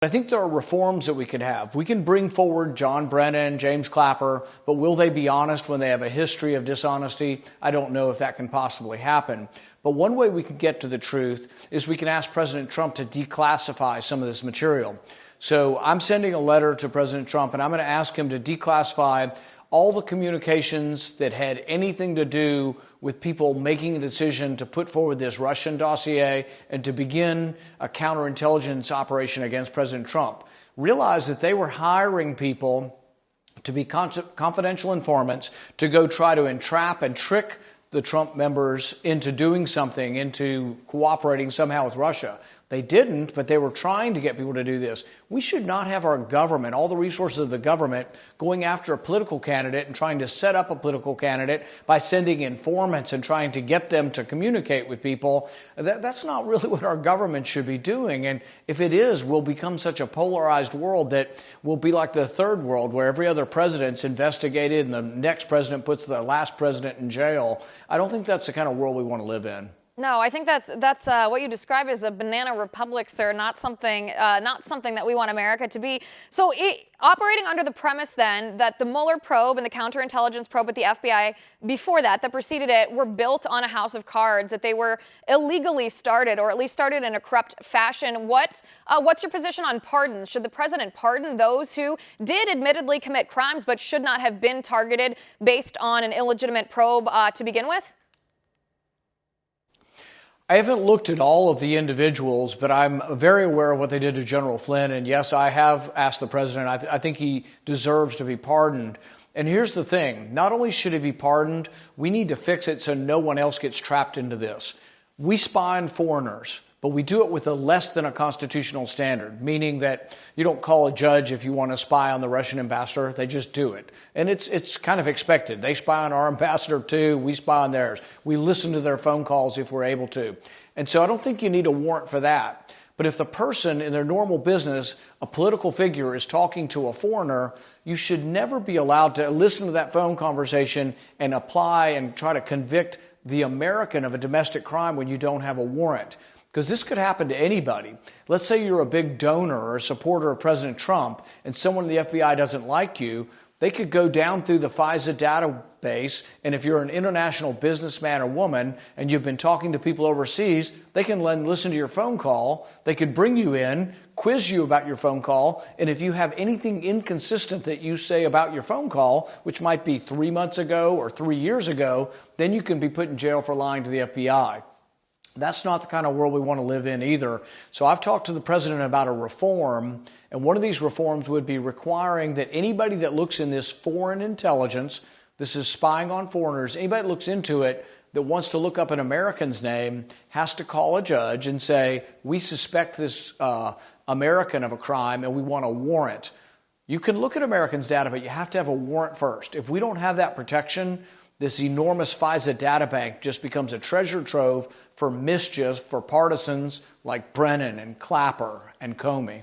I think there are reforms that we could have. We can bring forward John Brennan, James Clapper, but will they be honest when they have a history of dishonesty? I don't know if that can possibly happen. But one way we can get to the truth is we can ask President Trump to declassify some of this material. So I'm sending a letter to President Trump, and I'm going to ask him to declassify all the communications that had anything to do with people making a decision to put forward this Russian dossier and to begin a counterintelligence operation against President Trump. Realize that they were hiring people to be confidential informants to go try to entrap and trick the Trump members into doing something, into cooperating somehow with Russia. They didn't, but they were trying to get people to do this. We should not have our government, all the resources of the government, going after a political candidate and trying to set up a political candidate by sending informants and trying to get them to communicate with people. That's not really what our government should be doing. And if it is, we'll become such a polarized world that we'll be like the third world, where every other president's investigated and the next president puts the last president in jail. I don't think that's the kind of world we want to live in. No, I think that's what you describe as a banana republic, sir. Not something that we want America to be. So, operating under the premise then that the Mueller probe and the counterintelligence probe at the FBI before that preceded it were built on a house of cards, that they were illegally started, or at least started in a corrupt fashion. What's your position on pardons? Should the president pardon those who did admittedly commit crimes but should not have been targeted based on an illegitimate probe to begin with? I haven't looked at all of the individuals, but I'm very aware of what they did to General Flynn. And yes, I have asked the president. I think he deserves to be pardoned. And here's the thing. Not only should he be pardoned, we need to fix it so no one else gets trapped into this. We spy on foreigners, but we do it with a less than a constitutional standard, meaning that you don't call a judge if you want to spy on the Russian ambassador. They just do it. And it's kind of expected. They spy on our ambassador too. We spy on theirs. We listen to their phone calls if we're able to. And so I don't think you need a warrant for that. But if the person in their normal business, a political figure, is talking to a foreigner, you should never be allowed to listen to that phone conversation and apply and try to convict the American of a domestic crime when you don't have a warrant. Because this could happen to anybody. Let's say you're a big donor or a supporter of President Trump and someone in the FBI doesn't like you. They could go down through the FISA database, and if you're an international businessman or woman and you've been talking to people overseas, they can listen to your phone call. They could bring you in, quiz you about your phone call, and if you have anything inconsistent that you say about your phone call, which might be 3 months ago or 3 years ago, then you can be put in jail for lying to the FBI. That's not the kind of world we want to live in either. So I've talked to the president about a reform, and one of these reforms would be requiring that anybody that looks in this foreign intelligence, this is spying on foreigners, anybody that looks into it that wants to look up an American's name has to call a judge and say, we suspect this American of a crime and we want a warrant. You can look at Americans' data, but you have to have a warrant first. If we don't have that protection, this enormous FISA data bank just becomes a treasure trove for mischief for partisans like Brennan and Clapper and Comey.